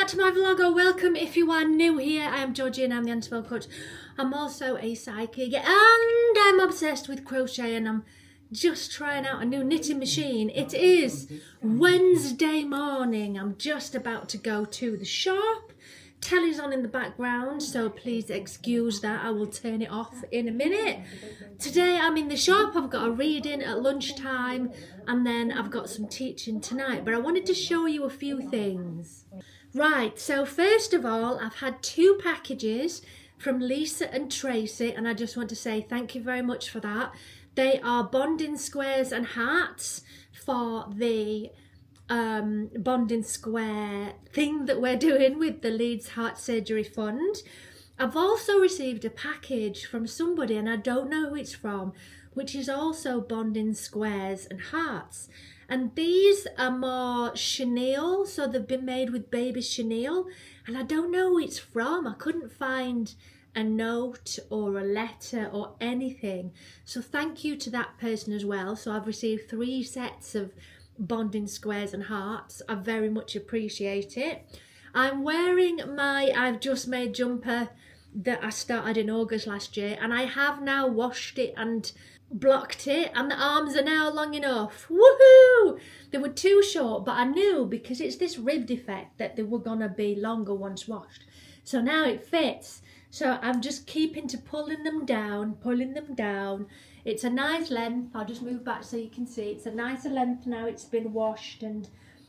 back to my vlog, or welcome if you are new here. I am Georgina, I'm the Anti-Spell Coach. I'm also a psychic and I'm obsessed with crochet, and I'm just trying out a new knitting machine. It is Wednesday morning. I'm just about to go to the shop. Telly's on in the background, so please excuse that. I will turn it off in a minute. Today I'm in the shop. I've got a reading at lunchtime and then I've got some teaching tonight, but I wanted to show you a few things. Right, so first of all, I've had 2 packages from Lisa and Tracy, and I just want to say thank you very much for that. They are bonding squares and hearts for the bonding square thing that we're doing with the Leeds Heart Surgery Fund. I've also received a package from somebody, and I don't know who it's from, which is also bonding squares and hearts. And these are more chenille, so they've been made with baby chenille, and I don't know who it's from. I couldn't find a note or a letter or anything. So thank you to that person as well. So I've received 3 sets of bonding squares and hearts. I very much appreciate it. I'm wearing my I've just made jumper that I started in August last year, and I have now washed it and blocked it, and the arms are now long enough. Woohoo! They were too short, but I knew because it's this rib defect that they were gonna be longer once washed. So now it fits. So I'm just keeping to pulling them down. It's a nice length. I'll just move back so you can see. It's a nicer length now. It's been washed and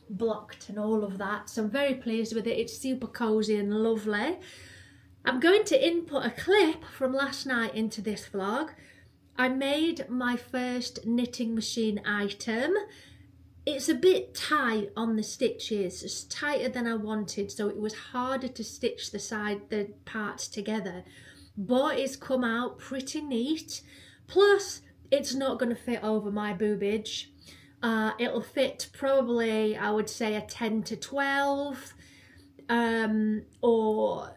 blocked and all of that. So I'm very pleased with it. It's super cozy and lovely. I'm going to input a clip from last night into this vlog. I made my first knitting machine item. It's a bit tight on the stitches. It's tighter than I wanted, so it was harder to stitch the parts together. But it's come out pretty neat. Plus, it's not going to fit over my boobage. It'll fit probably, I would say, a 10 to 12, or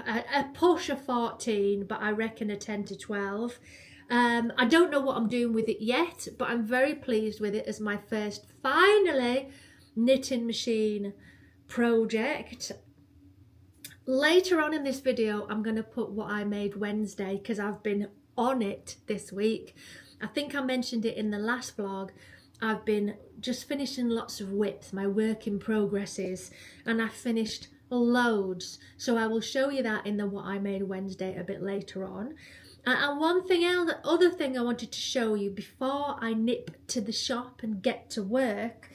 a push of 14, but I reckon a 10 to 12. I don't know what I'm doing with it yet, but I'm very pleased with it as my first, finally, knitting machine project. Later on in this video, I'm going to put what I made Wednesday, because I've been on it this week. I think I mentioned it in the last vlog. I've been just finishing lots of whips, my work in progresses, and I finished loads. So I will show you that in the what I made Wednesday a bit later on. And one thing else, the other thing I wanted to show you before I nip to the shop and get to work,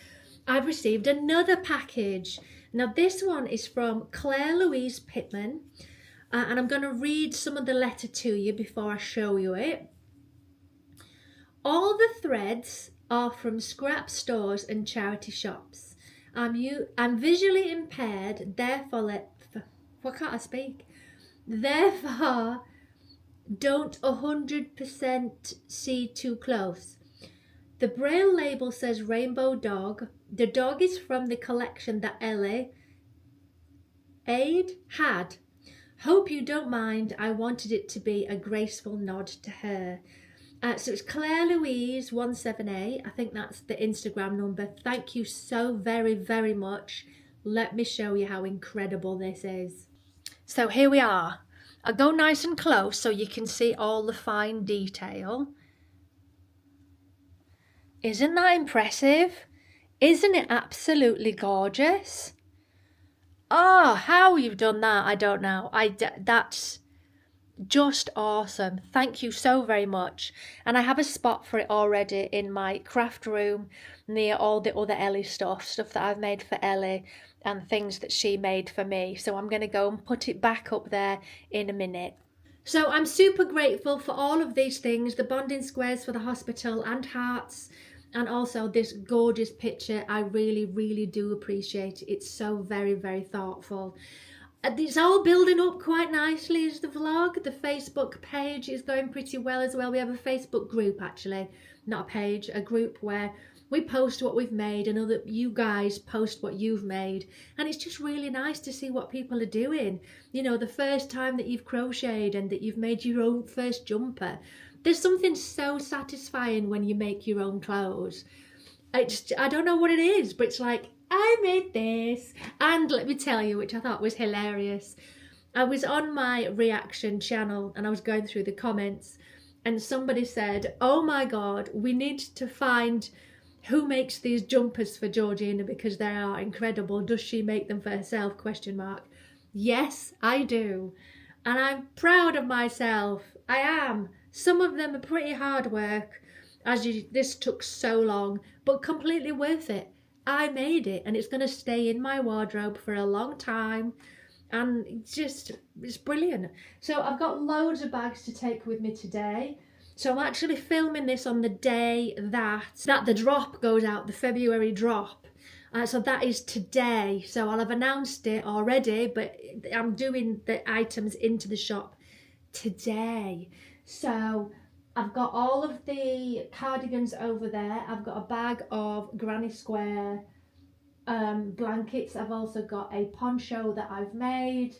I've received another package. Now this one is from Claire Louise Pittman, and I'm going to read some of the letter to you before I show you it. All the threads are from scrap stores and charity shops. I'm visually impaired, therefore, what can't I speak? Therefore, don't 100% see too close. The braille label says Rainbow Dog. The dog is from the collection that Ellie had. Hope you don't mind. I wanted it to be a graceful nod to her. So it's Claire Louise 178. I think that's the Instagram number. Thank you so very, very much. Let me show you how incredible this is. So here we are. I'll go nice and close so you can see all the fine detail. Isn't that impressive? Isn't it absolutely gorgeous? Oh, how you've done that, I don't know. That's just awesome. Thank you so very much. And I have a spot for it already in my craft room near all the other Ellie stuff that I've made for Ellie and things that she made for me. So I'm going to go and put it back up there in a minute. So I'm super grateful for all of these things, the bonding squares for the hospital and hearts, and also this gorgeous picture. I really, really do appreciate it. It's so very, very thoughtful. It's all building up quite nicely as the vlog. The Facebook page is going pretty well as well. We have a Facebook group, actually, not a page, a group where we post what we've made and other you guys post what you've made, and it's just really nice to see what people are doing. You know, the first time that you've crocheted and that you've made your own first jumper. There's something so satisfying when you make your own clothes. I don't know what it is, but it's like, I made this. And let me tell you, which I thought was hilarious, I was on my reaction channel and I was going through the comments and somebody said, oh my God, we need to find who makes these jumpers for Georgina because they are incredible. Does she make them for herself? ? Yes, I do. And I'm proud of myself. I am. Some of them are pretty hard work, this took so long, but completely worth it. I made it and it's going to stay in my wardrobe for a long time. And it's brilliant. So I've got loads of bags to take with me today. So I'm actually filming this on the day that the drop goes out, the February drop. So that is today. So I'll have announced it already, but I'm doing the items into the shop today. So I've got all of the cardigans over there. I've got a bag of Granny Square blankets. I've also got a poncho that I've made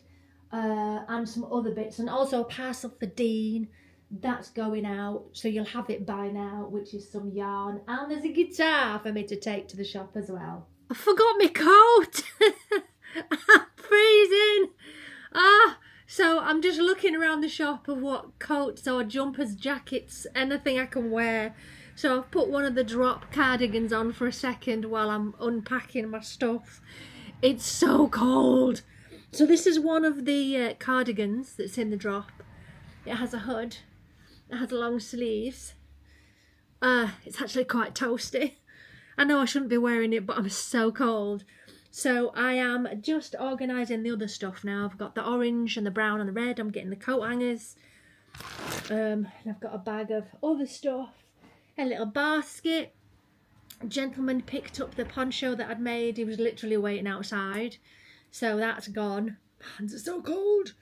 and some other bits, and also a parcel for Dean that's going out, so you'll have it by now, which is some yarn, and there's a guitar for me to take to the shop as well. I forgot my coat. I'm freezing. So I'm just looking around the shop of what coats or jumpers, jackets, anything I can wear. So I've put one of the drop cardigans on for a second while I'm unpacking my stuff. It's so cold. So this is one of the cardigans that's in the drop. It has a hood. It has long sleeves. It's actually quite toasty. I know I shouldn't be wearing it, but I'm so cold. So I am just organising the other stuff now. I've got the orange and the brown and the red. I'm getting the coat hangers. And I've got a bag of other stuff. A little basket. A gentleman picked up the poncho that I'd made. He was literally waiting outside. So that's gone. My hands are so cold.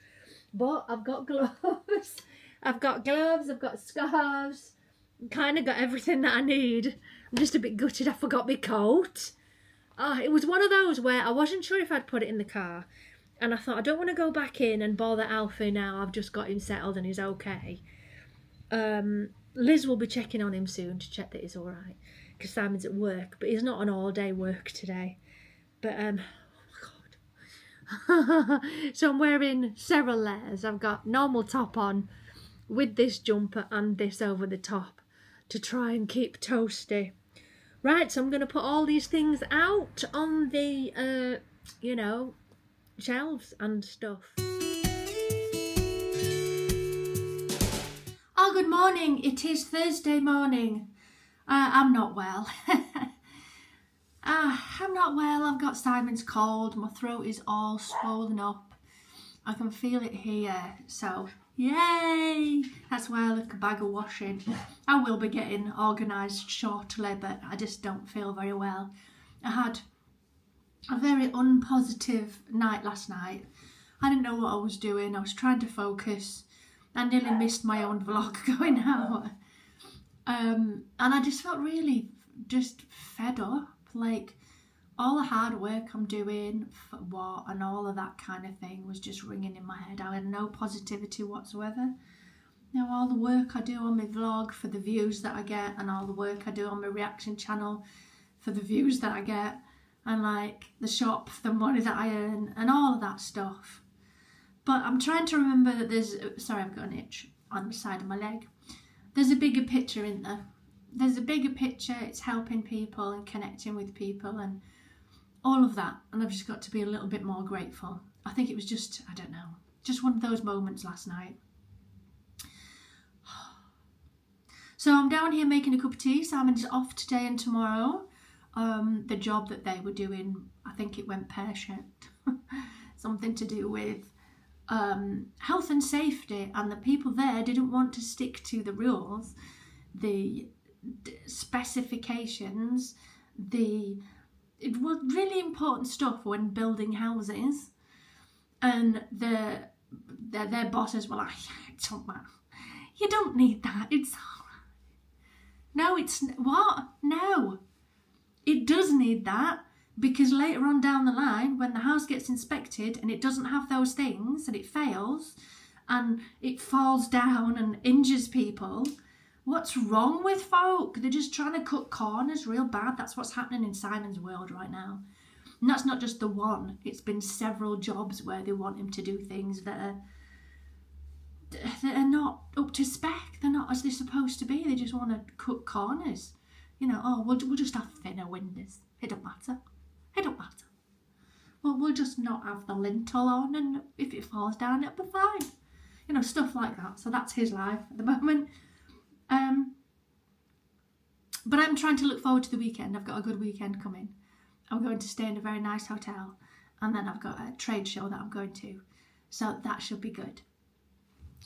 But I've got gloves. I've got gloves. I've got scarves. Kind of got everything that I need. I'm just a bit gutted I forgot my coat. It was one of those where I wasn't sure if I'd put it in the car. And I thought, I don't want to go back in and bother Alfie now. I've just got him settled and he's okay. Liz will be checking on him soon to check that he's all right. Because Simon's at work. But he's not on all-day work today. But, oh my God. So I'm wearing several layers. I've got normal top on with this jumper and this over the top to try and keep toasty. Right, so I'm going to put all these things out on the, shelves and stuff. Oh, good morning. It is Thursday morning. I'm not well. I'm not well. I've got Simon's cold. My throat is all swollen up. I can feel it here. So, yay! That's why I look a bag of washing. I will be getting organised shortly, but I just don't feel very well. I had a very unpositive night last night. I didn't know what I was doing. I was trying to focus. I nearly missed my own vlog going out. And I just felt really just fed up. Like, all the hard work I'm doing for what and all of that kind of thing was just ringing in my head. I had no positivity whatsoever. You know, all the work I do on my vlog for the views that I get, and all the work I do on my reaction channel for the views that I get, and like the shop for the money that I earn, and all of that stuff. But I'm trying to remember that there's, sorry, I've got an itch on the side of my leg. There's a bigger picture in there. There's a bigger picture. It's helping people and connecting with people and all of that. And I've just got to be a little bit more grateful. I think it was just, I don't know, just one of those moments last night. So I'm down here making a cup of tea. Simon's off today and tomorrow. The job that they were doing, I think it went pear-shaped. Something to do with health and safety, and the people there didn't want to stick to the rules, the specifications, it was really important stuff when building houses, and their bosses were like, it don't matter, you don't need that, it's all right. No, it's what? No, it does need that. Because later on down the line, when the house gets inspected and it doesn't have those things and it fails and it falls down and injures people, what's wrong with folk? They're just trying to cut corners real bad. That's what's happening in Simon's world right now. And that's not just the one. It's been several jobs where they want him to do things that are not up to spec. They're not as they're supposed to be. They just want to cut corners. You know, oh, we'll just have thinner windows. It don't matter. It don't matter. Well, we'll just not have the lintel on, and if it falls down, it'll be fine. You know, stuff like that. So that's his life at the moment. But I'm trying to look forward to the weekend. I've got a good weekend coming. I'm going to stay in a very nice hotel, and then I've got a trade show that I'm going to. So that should be good.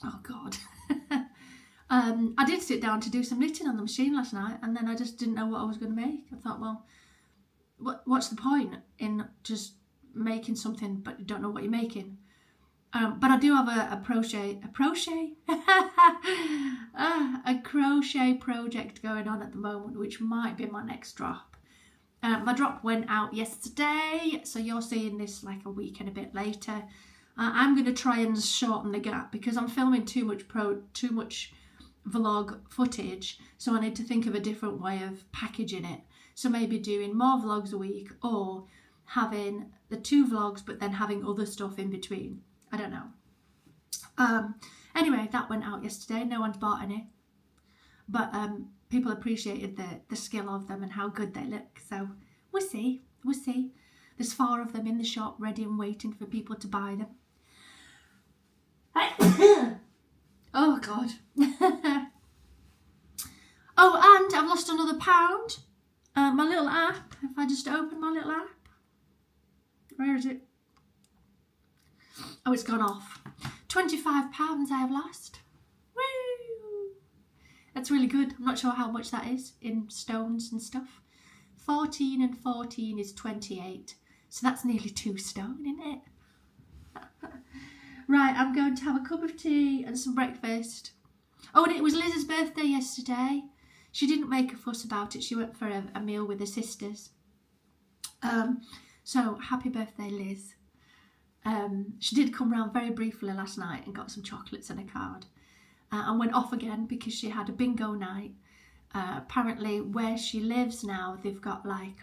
Oh, God. I did sit down to do some knitting on the machine last night, and then I just didn't know what I was going to make. I thought, well, what's the point in just making something but you don't know what you're making? But I do have a crochet project going on at the moment, which might be my next drop. My drop went out yesterday, so you're seeing this like a week and a bit later. I'm going to try and shorten the gap because I'm filming too much vlog footage, so I need to think of a different way of packaging it. So maybe doing more vlogs a week, or having the 2 vlogs but then having other stuff in between. I don't know. Anyway, that went out yesterday. No one's bought any, but people appreciated the skill of them and how good they look. So we'll see. There's 4 of them in the shop ready and waiting for people to buy them. Oh, God. Oh, and I've lost another £1. My little app, if I just open my little app. Where is it? Oh, it's gone off. £25 I have lost. Woo! That's really good. I'm not sure how much that is in stones and stuff. 14 and 14 is 28. So that's nearly 2 stone, isn't it? Right, I'm going to have a cup of tea and some breakfast. Oh, and it was Liz's birthday yesterday. She didn't make a fuss about it. She went for a meal with her sisters. So happy birthday, Liz. She did come round very briefly last night and got some chocolates and a card. And went off again because she had a bingo night. Apparently where she lives now, they've got like,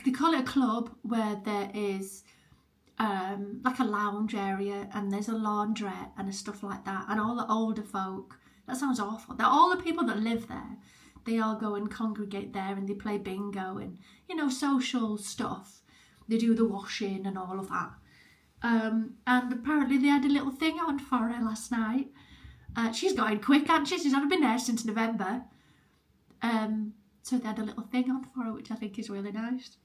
they call it a club, where there is like a lounge area, and there's a laundrette and stuff like that. And all the older folk, that sounds awful. All the people that live there, they all go and congregate there and they play bingo and, you know, social stuff. They do the washing and all of that. And apparently they had a little thing on for her last night. She's got in quick, hasn't she? She's not been there since November. So they had a little thing on for her, which I think is really nice.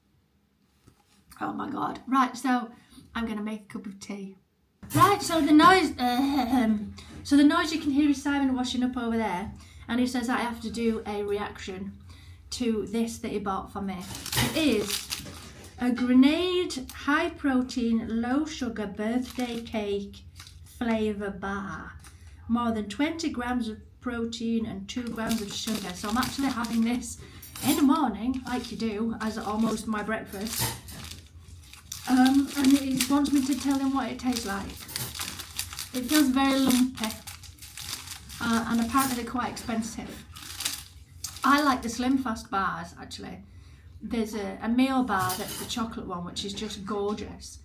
Oh my God. Right, so I'm going to make a cup of tea. Right, so the noise you can hear is Simon washing up over there. And he says that I have to do a reaction to this that he bought for me. It is a Grenade high protein, low sugar birthday cake flavour bar. More than 20 grams of protein and 2 grams of sugar. So I'm actually having this in the morning, like you do, as almost my breakfast. And he wants me to tell him what it tastes like. It feels very lumpy. And apparently they're quite expensive. I like the Slim Fast bars, actually. There's a meal bar that's the chocolate one, which is just gorgeous.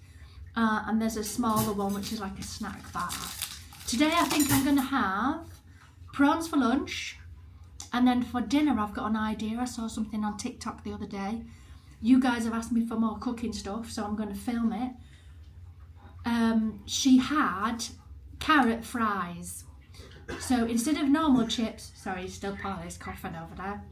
And there's a smaller one, which is like a snack bar. Today I think I'm going to have prawns for lunch. And then for dinner I've got an idea. I saw something on TikTok the other day. You guys have asked me for more cooking stuff, so I'm going to film it. She had carrot fries. So instead of normal chips, sorry, still Polly's coughing over there.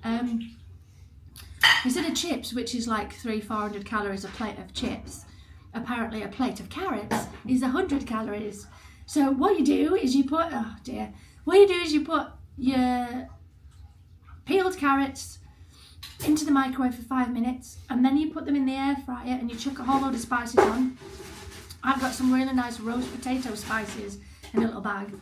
Instead of chips, which is like 300-400 calories a plate of chips, apparently a plate of carrots is 100 calories. So what you do is you put, you put your peeled carrots into the microwave for 5 minutes, and then you put them in the air fryer and you chuck a whole load of spices on. I've got some really nice roast potato spices in a little bag.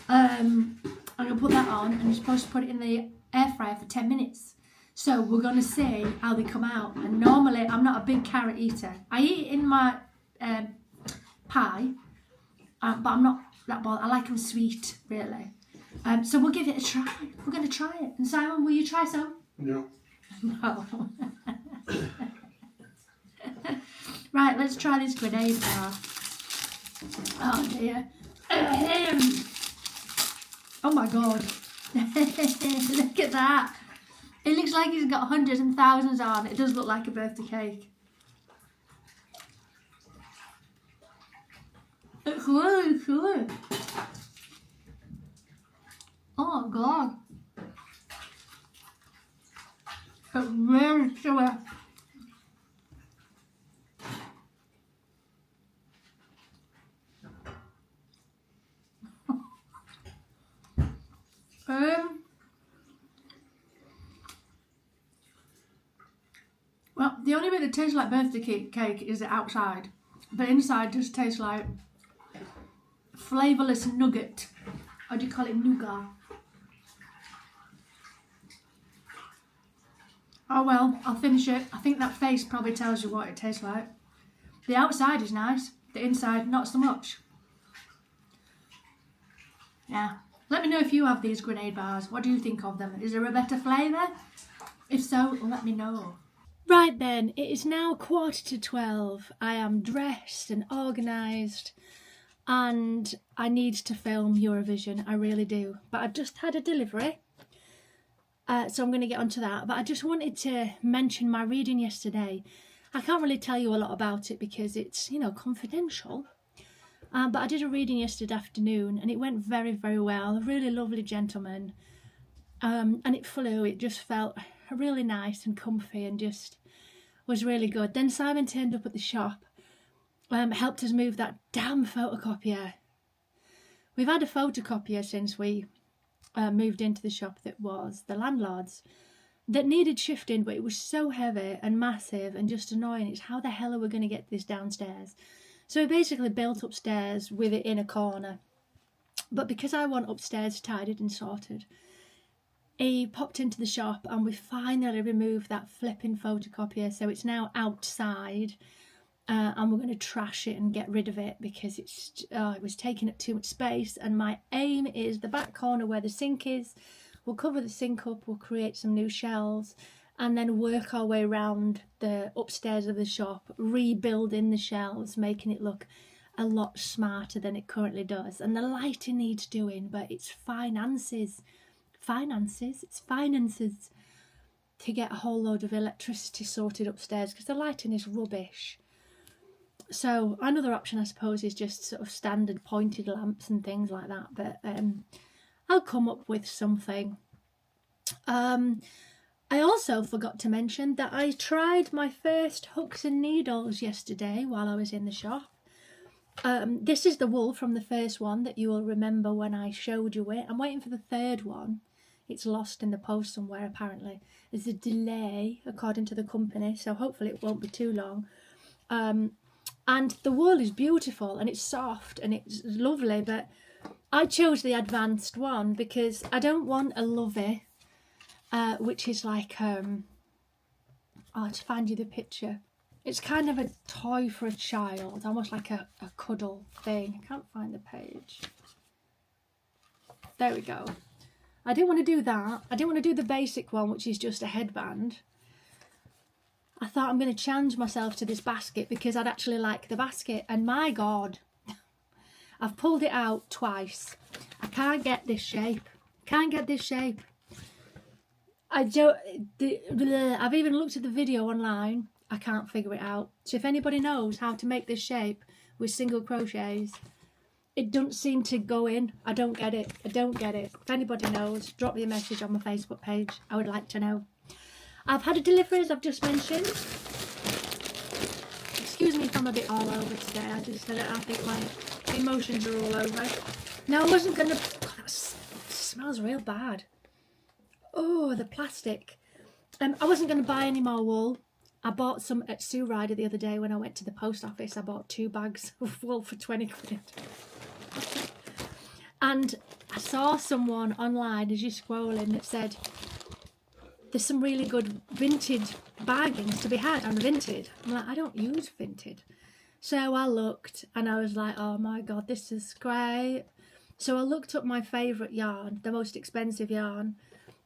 I'm going to put that on, and you're supposed to put it in the air fryer for 10 minutes. So we're going to see how they come out. And normally I'm not a big carrot eater. I eat it in my pie, but I'm not that bothered. I like them sweet, really. So we'll give it a try. We're going to try it. And Simon, will you try some? No. No. Right, let's try this grenade bar. Oh dear. Oh my god. Look at that. It looks like it's got hundreds and thousands on. It does look like a birthday cake. It's really chewy. Oh god. It's really chewy. Well, the only bit that tastes like birthday cake is the outside, but inside just tastes like flavourless nugget. Or do you call it nougat? Oh well, I'll finish it. I think that face probably tells you what it tastes like. The outside is nice, the inside not so much. Yeah. Let me know if you have these grenade bars. What do you think of them? Is there a better flavour? If so, let me know. Right then, it is now 12:15. I am dressed and organised and I need to film Eurovision, I really do. But I've just had a delivery, so I'm going to get onto that. But I just wanted to mention my reading yesterday. I can't really tell you a lot about it because it's, you know, confidential. But I did a reading yesterday afternoon and it went very, very well. A really lovely gentleman. And it flew. It just felt really nice and comfy and just was really good. Then Simon turned up at the shop, helped us move that damn photocopier. We've had a photocopier since we moved into the shop that was the landlord's, that needed shifting, but it was so heavy and massive and just annoying. It's how the hell are we going to get this downstairs? So we basically built upstairs with it in a corner. But because I want upstairs tidied and sorted, he popped into the shop and we finally removed that flipping photocopier. So it's now outside and we're going to trash it and get rid of it because it was taking up too much space. And my aim is the back corner where the sink is. We'll cover the sink up, we'll create some new shelves and then work our way around the upstairs of the shop, rebuilding the shelves, making it look a lot smarter than it currently does. And the lighting needs doing, but it's finances to get a whole load of electricity sorted upstairs because the lighting is rubbish. So another option I suppose is just sort of standard pointed lamps and things like that, but I'll come up with something. I also forgot to mention that I tried my first hooks and needles yesterday while I was in the shop. This is the wool from the first one that you will remember when I showed you it. I'm waiting for the third one. It's lost in the post somewhere apparently. There's a delay according to the company, so hopefully it won't be too long. And the wool is beautiful and it's soft and it's lovely, but I chose the advanced one because I don't want a lovey, which is like, to find you the picture. It's kind of a toy for a child, almost like a cuddle thing. I can't find the page. There we go. I didn't want to do that. I didn't want to do the basic one, which is just a headband. I thought I'm going to challenge myself to this basket because I'd actually like the basket. And my God, I've pulled it out twice. I can't get this shape. Can't get this shape. I've even looked at the video online. I can't figure it out. So if anybody knows how to make this shape with single crochets, it doesn't seem to go in. I don't get it. I don't get it. If anybody knows, drop me a message on my Facebook page. I would like to know. I've had a delivery, as I've just mentioned. Excuse me if I'm a bit all over today. I think my emotions are all over. Now I wasn't going to... God, that smells real bad. Oh, the plastic. I wasn't going to buy any more wool. I bought some at Sue Ryder the other day when I went to the post office. I bought 2 bags of wool for 20 quid. And I saw someone online as you're scrolling that said, there's some really good vintage bargains to be had on Vinted. I'm like, I don't use Vinted. So I looked and I was like, oh my God, this is great. So I looked up my favourite yarn, the most expensive yarn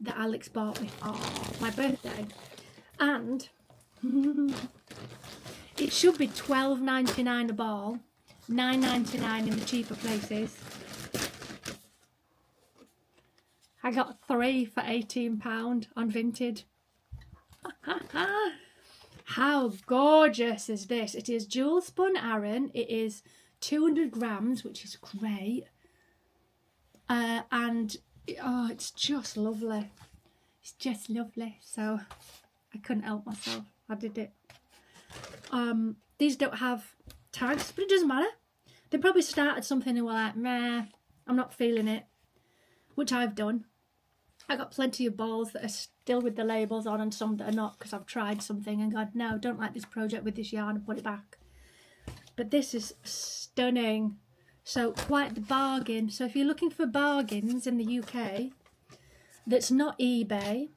that Alex bought me for my birthday. And it should be $12.99 a ball, $9.99 in the cheaper places. I got 3 for £18 on Vinted. How gorgeous is this? It is jewel spun Aran. It is 200 grams, which is great. And oh, it's just lovely. It's just lovely. So I couldn't help myself. I did it. These don't have tags, but it doesn't matter. They probably started something and were like, meh, I'm not feeling it, which I've done. I got plenty of balls that are still with the labels on and some that are not, because I've tried something and gone, no, don't like this project with this yarn, and put it back. But this is stunning. So quite the bargain. So if you're looking for bargains in the UK, that's not eBay.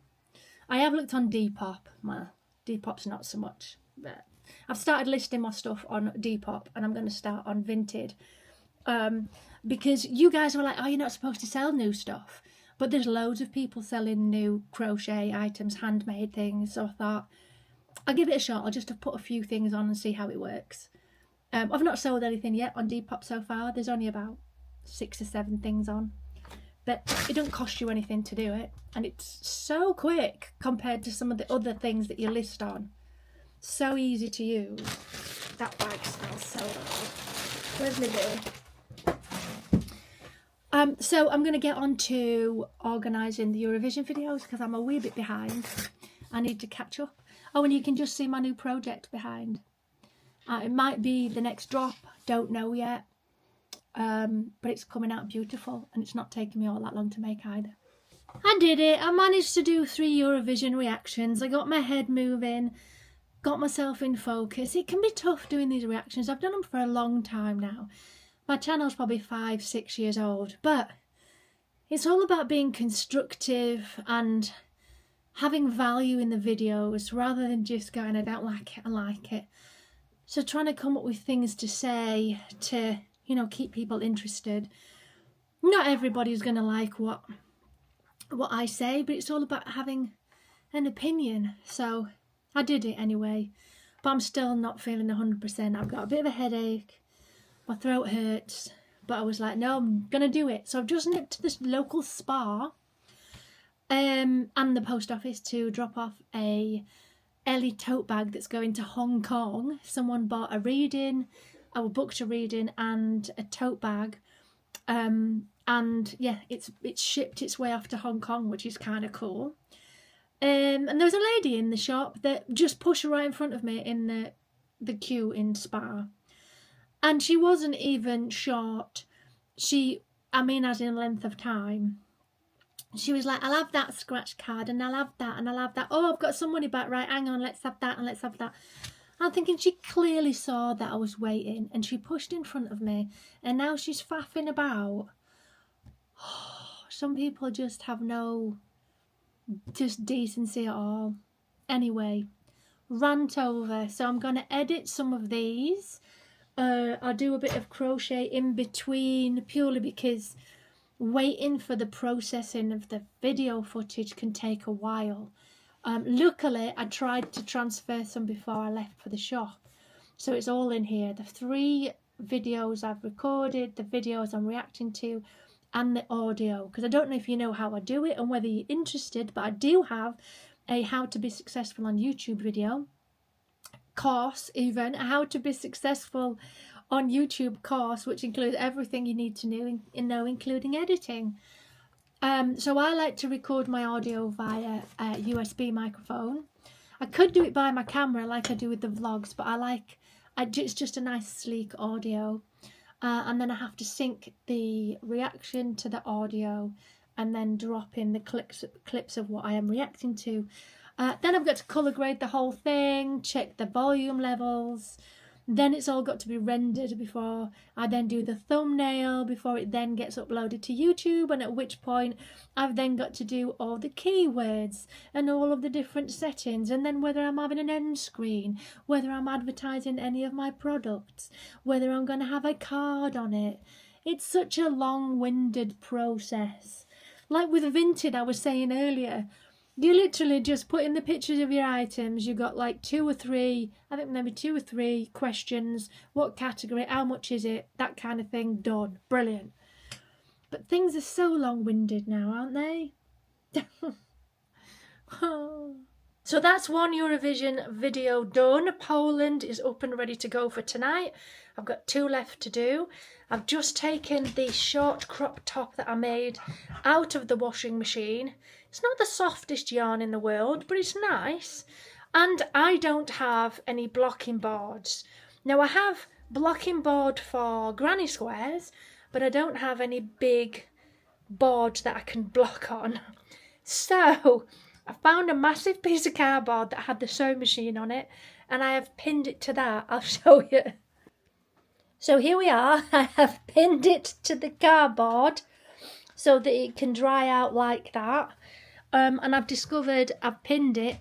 I have looked on Depop. Well, Depop's not so much. But I've started listing my stuff on Depop, and I'm going to start on Vinted. Because you guys were like, oh, you're not supposed to sell new stuff. But there's loads of people selling new crochet items, handmade things. So I thought, I'll give it a shot. I'll just have put a few things on and see how it works. I've not sold anything yet on Depop so far. There's only about 6 or 7 things on. But it don't cost you anything to do it. And it's so quick compared to some of the other things that you list on. So easy to use. That bag smells so good. Where's my bill? So I'm going to get on to organising the Eurovision videos because I'm a wee bit behind. I need to catch up. Oh, and you can just see my new project behind. It might be the next drop, don't know yet. But it's coming out beautiful and it's not taking me all that long to make either. I did it. I managed to do 3 Eurovision reactions. I got my head moving, got myself in focus. It can be tough doing these reactions. I've done them for a long time now. My channel's probably 5-6 years old, but it's all about being constructive and having value in the videos rather than just going, I don't like it, I like it. So trying to come up with things to say to, you know, keep people interested. Not everybody's going to like what I say, but it's all about having an opinion. So I did it anyway, but I'm still not feeling 100%. I've got a bit of a headache. My throat hurts, but I was like, no, I'm going to do it. So I've just nipped to this local spa and the post office to drop off a Ellie tote bag that's going to Hong Kong. Someone bought a reading, I booked a reading and a tote bag. And yeah, it's shipped its way off to Hong Kong, which is kind of cool. And there was a lady in the shop that just pushed right in front of me in the queue in Spa. And she wasn't even short. I mean as in length of time. She was like, I'll have that scratch card and I'll have that and I'll have that. Oh, I've got some money back. Right, hang on, let's have that and let's have that. I'm thinking she clearly saw that I was waiting and she pushed in front of me and now she's faffing about. Some people just have no decency at all. Anyway, rant over. So I'm going to edit some of these. I'll do a bit of crochet in between purely because waiting for the processing of the video footage can take a while. Luckily, I tried to transfer some before I left for the shop. So it's all in here. The 3 videos I've recorded, the videos I'm reacting to, and the audio. Because I don't know if you know how I do it and whether you're interested, but I do have a how to be successful on YouTube video. Course, even a how to be successful on YouTube course, which includes everything you need to know, including editing. So I like to record my audio via a USB microphone. I could do it by my camera like I do with the vlogs, but it's just a nice sleek audio. And then I have to sync the reaction to the audio and then drop in the clips of what I am reacting to. Then I've got to colour grade the whole thing, check the volume levels. Then it's all got to be rendered before I then do the thumbnail, before it then gets uploaded to YouTube, and at which point I've then got to do all the keywords and all of the different settings, and then whether I'm having an end screen, whether I'm advertising any of my products, whether I'm going to have a card on it. It's such a long-winded process. Like with Vinted, I was saying earlier, You literally just put in the pictures of your items. You've got like 2 or 3, I think maybe 2 or 3 questions. What category? How much is it? That kind of thing. Done. Brilliant. But things are so long-winded now, aren't they? So that's one Eurovision video done. Poland is up and ready to go for tonight. I've got 2 left to do. I've just taken the short crop top that I made out of the washing machine. It's not the softest yarn in the world, but it's nice. And I don't have any blocking boards. Now I have blocking board for granny squares, but I don't have any big boards that I can block on. So I found a massive piece of cardboard that had the sewing machine on it, and I have pinned it to that. I'll show you. So here we are. I have pinned it to the cardboard so that it can dry out like that. And I've discovered I've pinned it.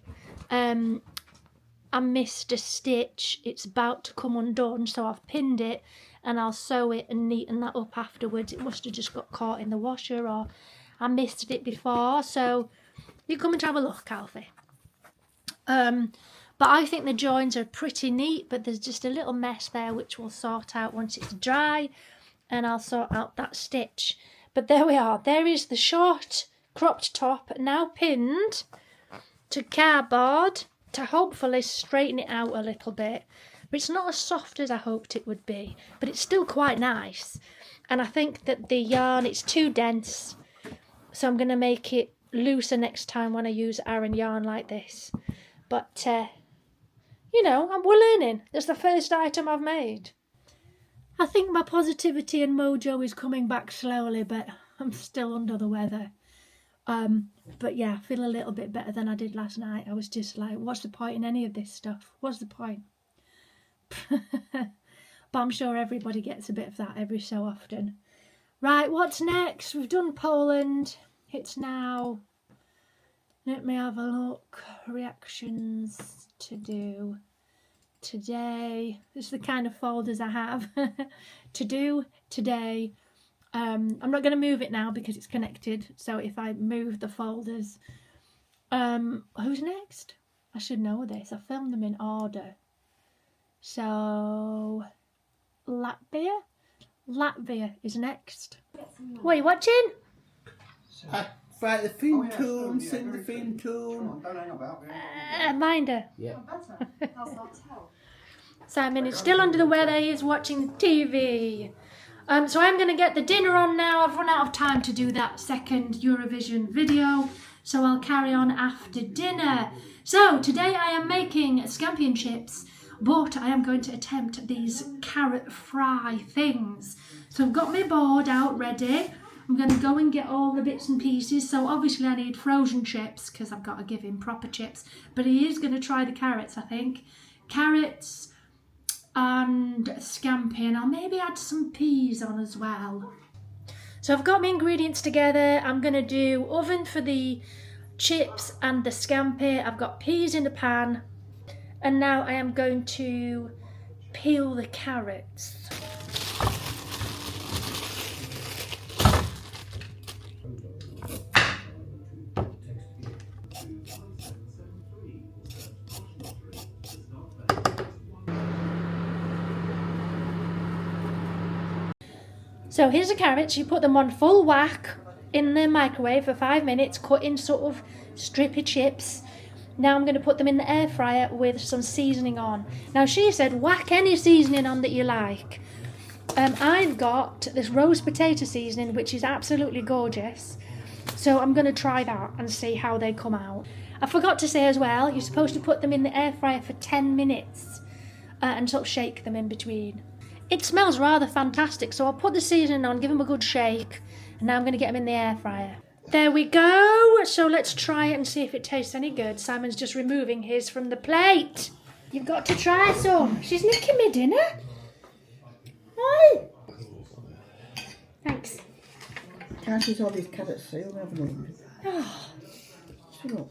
I missed a stitch. It's about to come undone, so I've pinned it, and I'll sew it and neaten that up afterwards. It must have just got caught in the washer, or I missed it before. So you come and have a look, Alfie. But I think the joins are pretty neat, but there's just a little mess there which we'll sort out once it's dry, and I'll sort out that stitch. But there we are. There is the short cropped top now pinned to cardboard to hopefully straighten it out a little bit. But it's not as soft as I hoped it would be, but it's still quite nice. And I think that the yarn, it's too dense, so I'm going to make it looser next time when I use Aran yarn like this. But you know, we're learning. It's the first item I've made. I think my positivity and mojo is coming back slowly, but I'm still under the weather. But yeah, I feel a little bit better than I did last night. I was just like, what's the point in any of this stuff? What's the point? But I'm sure everybody gets a bit of that every so often. Right, what's next? We've done Poland. It's now, let me have a look, reactions to do today. This is the kind of folders I have. To do today. I'm not going to move it now because it's connected, so if I move the folders, who's next? I should know this. I filmed them in order. So Latvia is next. What are you watching? Fight the theme tune, sing the theme tune. Don't hang about it. Minder. Yeah. Simon is still under the weather. He's watching TV. So I'm going to get the dinner on now. I've run out of time to do that second Eurovision video, so I'll carry on after dinner. So today I am making scampi and chips, but I am going to attempt these carrot fry things. So I've got my board out ready. I'm going to go and get all the bits and pieces. So obviously I need frozen chips because I've got to give him proper chips. But he is going to try the carrots, I think. Carrots and scampi, and I'll maybe add some peas on as well. So I've got my ingredients together. I'm going to do oven for the chips and the scampi. I've got peas in the pan, and now I am going to peel the carrots. So here's the carrots. You put them on full whack in the microwave for 5 minutes, cut in sort of strippy chips. Now I'm going to put them in the air fryer with some seasoning on. Now she said whack any seasoning on that you like. I've got this roast potato seasoning, which is absolutely gorgeous. So I'm going to try that and see how they come out. I forgot to say as well, you're supposed to put them in the air fryer for 10 minutes and sort of shake them in between. It smells rather fantastic, so I'll put the seasoning on, give them a good shake, and now I'm going to get them in the air fryer. There we go. So let's try it and see if it tastes any good. Simon's just removing his from the plate. You've got to try some. She's nicking me dinner. Oh. Thanks. Can't eat all these carrots, so you'll have them. Oh. Shut up.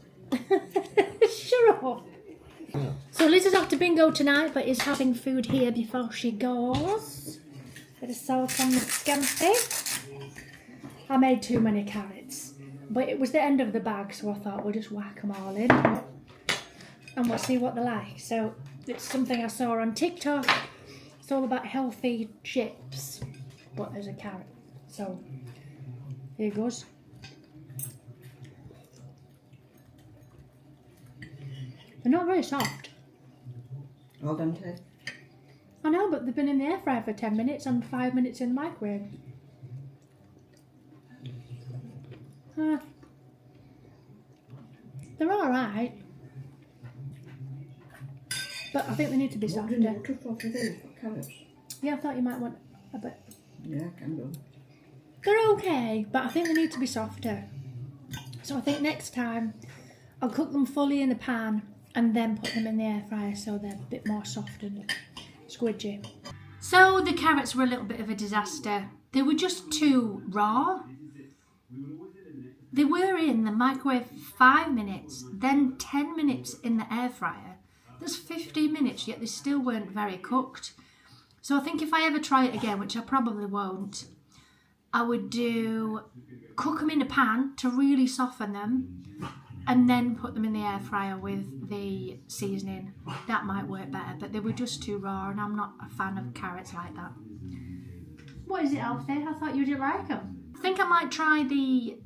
Shut up. So Liz is off to bingo tonight, but is having food here before she goes. Bit of salt on the scampi. I made too many carrots. But it was the end of the bag, so I thought we'll just whack them all in and we'll see what they're like. So it's something I saw on TikTok. It's all about healthy chips, but there's a carrot. So here goes. They're not very soft. All done today. I know, but they've been in the air fryer for 10 minutes and 5 minutes in the microwave. They're alright. But I think they need to be softer. Yeah, I thought you might want a bit. Yeah, can do. They're okay, but I think they need to be softer. So I think next time I'll cook them fully in the pan and then put them in the air fryer so they're a bit more soft and squidgy. So the carrots were a little bit of a disaster. They were just too raw. They were in the microwave for 5 minutes, then 10 minutes in the air fryer. That's 15 minutes, yet they still weren't very cooked. So I think if I ever try it again, which I probably won't, I would cook them in a pan to really soften them and then put them in the air fryer with the seasoning. That might work better, but they were just too raw and I'm not a fan of carrots like that. What is it, Alfie? I thought you didn't like them. I think I might try the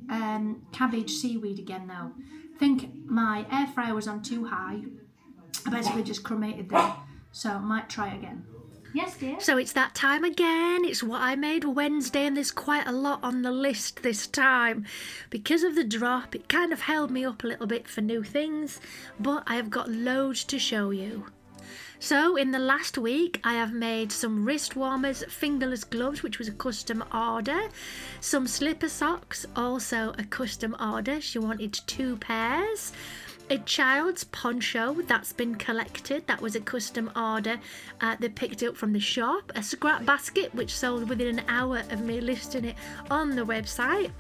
cabbage seaweed again though. I think my air fryer was on too high. I basically just cremated them, so I might try it again. Yes, dear. So it's that time again. It's what I made Wednesday, and there's quite a lot on the list this time. Because of the drop, it kind of held me up a little bit for new things, but I have got loads to show you. So in the last week, I have made some wrist warmers, fingerless gloves, which was a custom order, some slipper socks, also a custom order. She wanted 2 pairs. A child's poncho that's been collected, that was a custom order. They picked it up from the shop. A scrap basket which sold within an hour of me listing it on the website.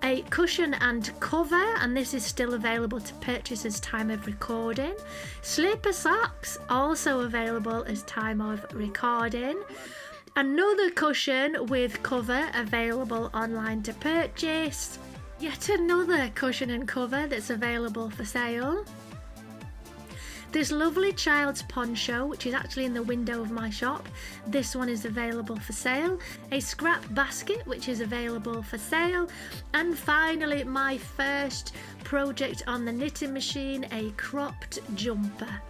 A cushion and cover, and this is still available to purchase as time of recording. Slipper socks, also available as time of recording. Another cushion with cover available online to purchase. Yet another cushion and cover that's available for sale. This lovely child's poncho, which is actually in the window of my shop. This one is available for sale. A scrap basket, which is available for sale. And finally, my first project on the knitting machine, a cropped jumper.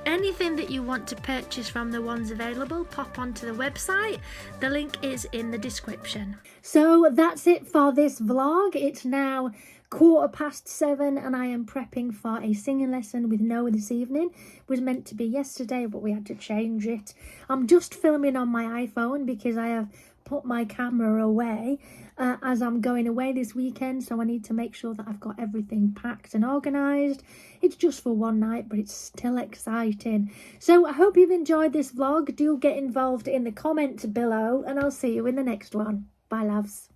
Anything that you want to purchase from the ones available, pop onto the website. The link is in the description. So that's it for this vlog. It's now 7:15 and I am prepping for a singing lesson with Noah this evening. It was meant to be yesterday, but we had to change it. I'm just filming on my iPhone because I have put my camera away as I'm going away this weekend, so I need to make sure that I've got everything packed and organised. It's just for one night, but it's still exciting. So I hope you've enjoyed this vlog. Do get involved in the comments below, and I'll see you in the next one. Bye, loves.